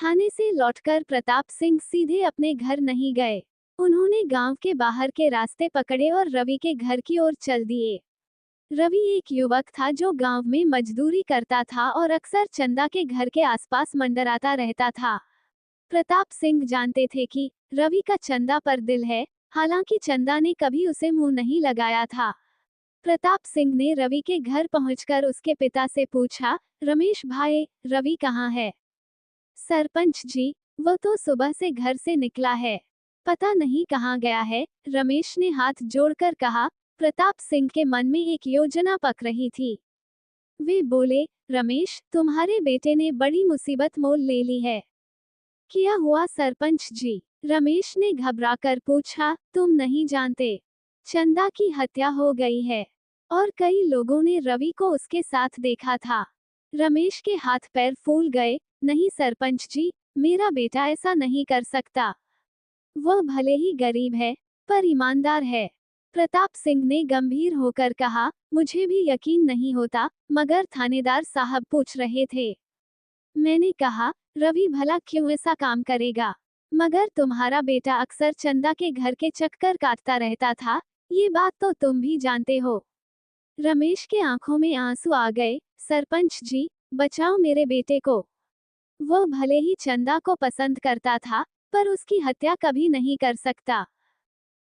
थाने से लौटकर प्रताप सिंह सीधे अपने घर नहीं गए। उन्होंने गांव के बाहर के रास्ते पकड़े और रवि के घर की ओर चल दिए। रवि एक युवक था जो गांव में मजदूरी करता था और अक्सर चंदा के घर के आसपास मंडराता रहता था। प्रताप सिंह जानते थे कि रवि का चंदा पर दिल है, हालांकि चंदा ने कभी उसे मुंह नहीं लगाया था। प्रताप सिंह ने रवि के घर पहुंचकर उसके पिता से पूछा, रमेश भाई, रवि कहाँ है? सरपंच जी, वो तो सुबह से घर से निकला है, पता नहीं कहाँ गया है, रमेश ने हाथ जोड़कर कहा। प्रताप सिंह के मन में एक योजना पक रही थी। वे बोले, रमेश, तुम्हारे बेटे ने बड़ी मुसीबत मोल ले ली है। क्या हुआ सरपंच जी? रमेश ने घबराकर पूछा। तुम नहीं जानते, चंदा की हत्या हो गई है और कई लोगों ने रवि को उसके साथ देखा था। रमेश के हाथ पैर फूल गए। नहीं सरपंच जी, मेरा बेटा ऐसा नहीं कर सकता। वह भले ही गरीब है, पर ईमानदार है। प्रताप सिंह ने गंभीर होकर कहा, मुझे भी यकीन नहीं होता, मगर थानेदार साहब पूछ रहे थे। मैंने कहा, रवि भला क्यों ऐसा काम करेगा? मगर तुम्हारा बेटा अक्सर चंदा के घर के चक्कर काटता रहता था, ये बात तो तुम भी जानते हो। रमेश के आंखों में आंसू आ गए। सरपंच जी, बचाओ मेरे बेटे को। वह भले ही चंदा को पसंद करता था, पर उसकी हत्या कभी नहीं कर सकता।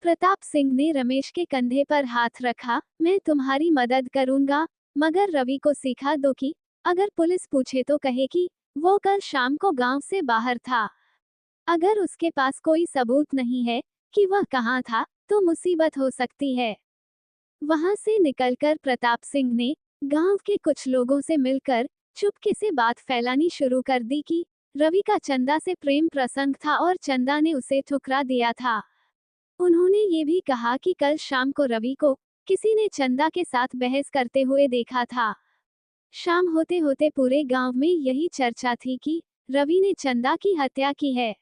प्रताप सिंह ने रमेश के कंधे पर हाथ रखा। मैं तुम्हारी मदद करूंगा, मगर रवि को सिखा दो कि अगर पुलिस पूछे तो कहे कि वो कल शाम को गांव से बाहर था। अगर उसके पास कोई सबूत नहीं है कि वह कहाँ था, तो मुसीबत हो सकती है। वहां से निकलकर प्रताप सिंह ने गांव के कुछ लोगों से मिलकर चुपके से बात फैलानी शुरू कर दी कि रवि का चंदा से प्रेम प्रसंग था और चंदा ने उसे ठुकरा दिया था। उन्होंने ये भी कहा कि कल शाम को रवि को किसी ने चंदा के साथ बहस करते हुए देखा था। शाम होते होते पूरे गांव में यही चर्चा थी कि रवि ने चंदा की हत्या की है।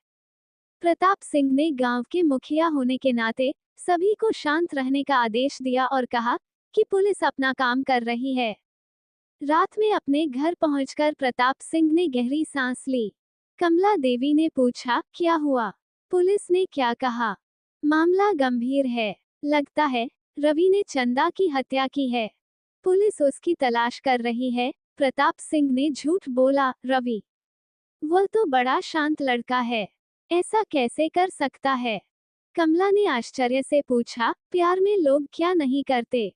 प्रताप सिंह ने गांव के मुखिया होने के नाते सभी को शांत रहने का आदेश दिया और कहा कि पुलिस अपना काम कर रही है। रात में अपने घर पहुंचकर प्रताप सिंह ने गहरी सांस ली। कमला देवी ने पूछा, क्या हुआ? पुलिस ने क्या कहा? मामला गंभीर है, लगता है रवि ने चंदा की हत्या की है। पुलिस उसकी तलाश कर रही है। प्रताप सिंह ने झूठ बोला। रवि, वह तो बड़ा शांत लड़का है, ऐसा कैसे कर सकता है? कमला ने आश्चर्य से पूछा, प्यार में लोग क्या नहीं करते?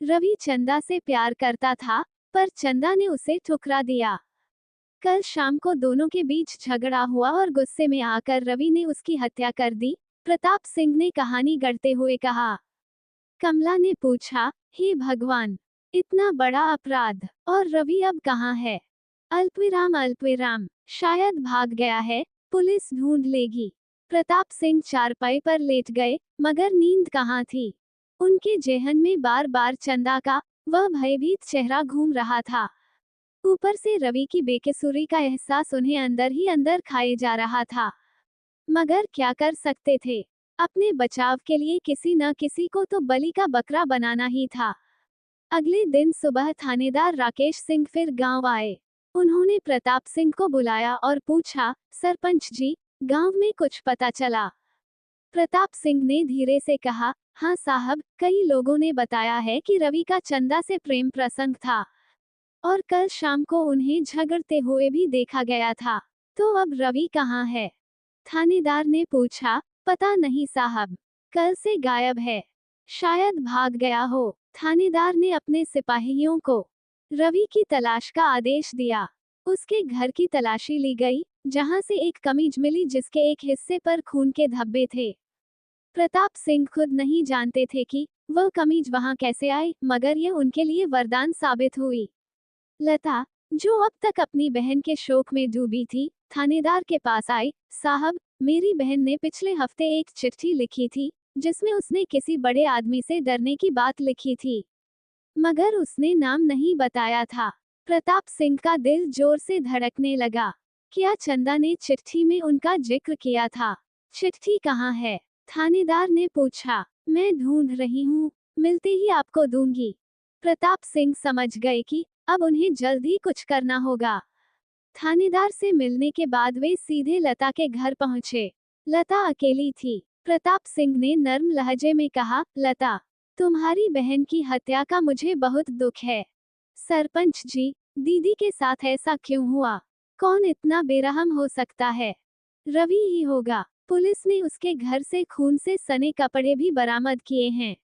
रवि चंदा से प्यार करता था, पर चंदा ने उसे ठुकरा दिया। कल शाम को दोनों के बीच झगड़ा हुआ और गुस्से में आकर रवि ने उसकी हत्या कर दी। प्रताप सिंह ने कहानी गढ़ते हुए कहा। कमला ने पूछा, हे भगवान, इतना बड़ा अपराध, और रवि अब कहाँ है? अल्पविराम अल्पविराम, शायद भाग गया है, पुलिस ढूंढ लेगी। प्रताप सिंह चारपाई पर लेट गए, मगर नींद कहाँ थी? उनके जेहन में बार बार चंदा का वह भयभीत चेहरा घूम रहा था। ऊपर से रवि की बेकसूरी का एहसास उन्हें अंदर ही अंदर खाए जा रहा था। मगर क्या कर सकते थे? अपने बचाव के लिए किसी न किसी को तो बलि का बकरा बनाना ही था। अगले दिन सुबह थानेदार राकेश सिंह फिर गांव आए। उन्होंने प्रताप सिंह को बुलाया और पूछा, सरपंच जी, गांव में कुछ पता चला? प्रताप सिंह ने धीरे से कहा, हाँ साहब, कई लोगों ने बताया है कि रवि का चंदा से प्रेम प्रसंग था और कल शाम को उन्हें झगड़ते हुए भी देखा गया था। तो अब रवि कहाँ है? थानेदार ने पूछा। पता नहीं साहब, कल से गायब है, शायद भाग गया हो। थानेदार ने अपने सिपाहियों को रवि की तलाश का आदेश दिया। उसके घर की तलाशी ली गई, जहां से एक कमीज मिली जिसके एक हिस्से पर खून के धब्बे थे। प्रताप सिंह खुद नहीं जानते थे कि वह कमीज वहां कैसे आई, मगर यह उनके लिए वरदान साबित हुई। लता, जो अब तक अपनी बहन के शोक में डूबी थी, थानेदार के पास आई। साहब, मेरी बहन ने पिछले हफ्ते एक चिट्ठी लिखी थी, जिसमें उसने किसी बड़े आदमी से डरने की बात लिखी थी, मगर उसने नाम नहीं बताया था। प्रताप सिंह का दिल जोर से धड़कने लगा। क्या चंदा ने चिट्ठी में उनका जिक्र किया था? चिट्ठी कहाँ है? थानेदार ने पूछा। मैं ढूंढ रही हूँ, मिलते ही आपको दूंगी। प्रताप सिंह समझ गए कि अब उन्हें जल्द ही कुछ करना होगा। थानेदार से मिलने के बाद वे सीधे लता के घर पहुंचे। लता अकेली थी। प्रताप सिंह ने नर्म लहजे में कहा, लता, तुम्हारी बहन की हत्या का मुझे बहुत दुख है। सरपंच जी, दीदी के साथ ऐसा क्यों हुआ? कौन इतना बेरहम हो सकता है? रवि ही होगा। पुलिस ने उसके घर से खून से सने कपड़े भी बरामद किए हैं।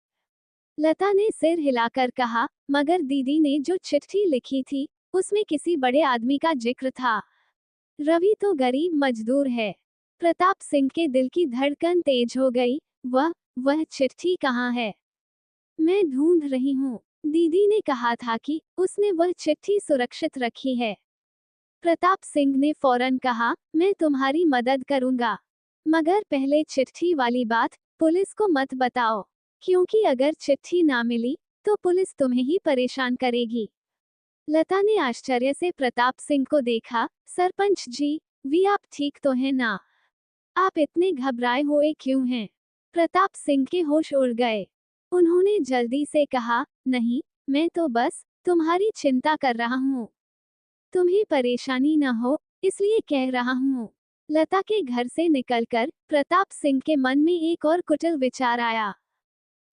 लता ने सिर हिलाकर कहा, मगर दीदी ने जो चिट्ठी लिखी थी, उसमें किसी बड़े आदमी का जिक्र था। रवि तो गरीब मजदूर है। प्रताप सिंह के दिल की धड़कन तेज हो गई। वह चिट्ठी कहाँ है? मैं ढूंढ रही हूँ। दीदी ने कहा था कि उसने वह चिट्ठी सुरक्षित रखी है। प्रताप सिंह ने फौरन कहा, मैं तुम्हारी मदद करूंगा, मगर पहले चिट्ठी वाली बात पुलिस को मत बताओ, क्योंकि अगर चिट्ठी ना मिली तो पुलिस तुम्हें ही परेशान करेगी। लता ने आश्चर्य से प्रताप सिंह को देखा। सरपंच जी, वी आप ठीक तो हैं ना? आप इतने घबराए हुए क्यों हैं? प्रताप सिंह के होश उड़ गए। उन्होंने जल्दी से कहा, नहीं, मैं तो बस तुम्हारी चिंता कर रहा हूँ। तुम्हें परेशानी न हो, इसलिए कह रहा हूँ। लता के घर से निकलकर प्रताप सिंह के मन में एक और कुटिल विचार आया।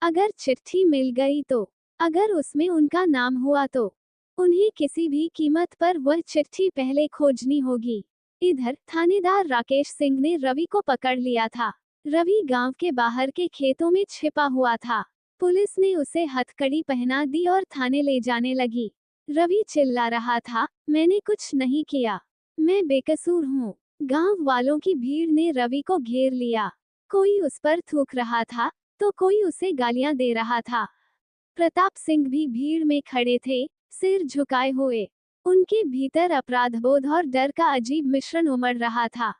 अगर चिट्ठी मिल गई तो, अगर उसमें उनका नाम हुआ तो, उन्हें किसी भी कीमत पर वह चिट्ठी पहले खोजनी होगी। इधर थानेदार राकेश सिंह ने रवि को पकड़ लिया था। रवि गांव के बाहर के खेतों में छिपा हुआ था। पुलिस ने उसे हथकड़ी पहना दी और थाने ले जाने लगी। रवि चिल्ला रहा था, मैंने कुछ नहीं किया, मैं बेकसूर हूँ। गांव वालों की भीड़ ने रवि को घेर लिया। कोई उस पर थूक रहा था, तो कोई उसे गालियां दे रहा था। प्रताप सिंह भी भीड़ में खड़े थे, सिर झुकाए हुए। उनके भीतर अपराधबोध और डर का अजीब मिश्रण उमड़ रहा था।